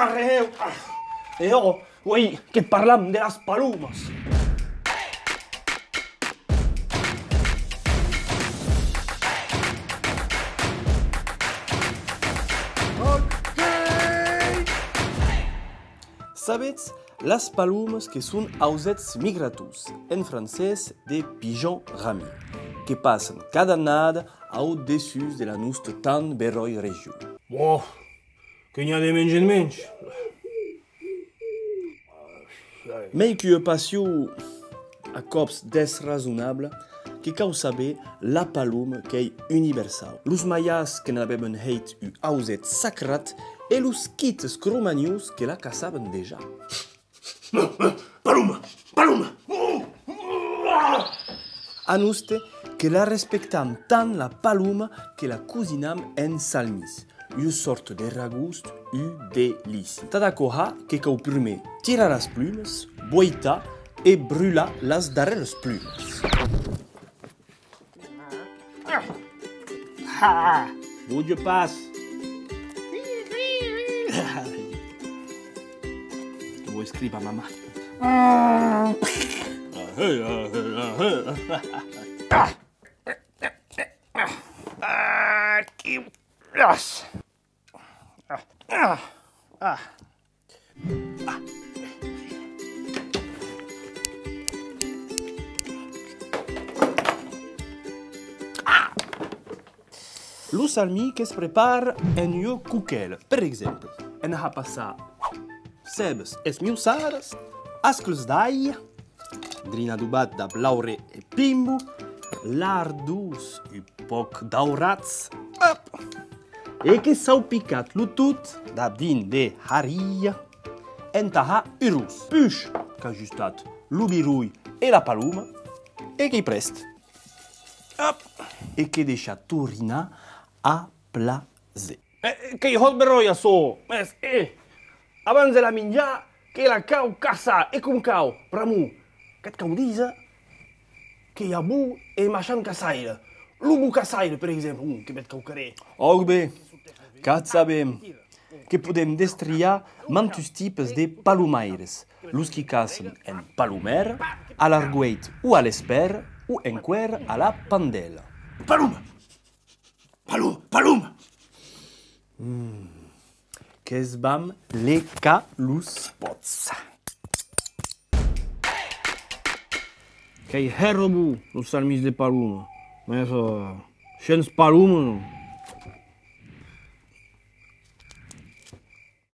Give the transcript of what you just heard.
carreu. E oui, que parlam de las palumas. Sabetz las palumes que són ausets migratus, en francès des pigeons rami, que passen cada annada au-dessus de la nostra tan beroi regió. Wow, que n'hi ha de menys en menys. Mais que passió a cops desrazonable que cau saber la palum qu'est universal. Los mayas que n'aveben heit u auset sacrat e los kites cromanius que la caçaven déjà. Paluma! Paluma! Anuste que la respectam tant la paluma que la cosinam en salmis, une sorte de ragust u delici. Tadakoha que cau primer tira las plumes, boita e brûla las darreres plumes. D'où je passe? Vou escrever a mamá. Que grossa! Lo salmi que es prepara en io cuquel, per exemple. En ha passar cebes esmiuçadas, ascles d'aia, grina adubat da blaure e pimbo, lardus e poc daurats, e que s'au picat lo tot da din de haria, entaha urus, puix, qu'ajustat lo birui e la paluma, e che prest. E che deixa torina a plaser. Que hot berroia so! Mas, abans de la menjar, que la cau caça e com cau, pramu, cat cau disa, que hi ha bu e machan caçaire. L'ubu caçaire, per exemple, que bet cau caré. Og bé, cat sabem que podem destriar mantus tipes de palumaires, los qui cacen en palumer, a l'argueit o a l'esper, o en cuer a la pandela. Paluma! Paluma! Que es bam leca los pots. Que hi herrobu, los salmis de paluma. Mas, šens paluma,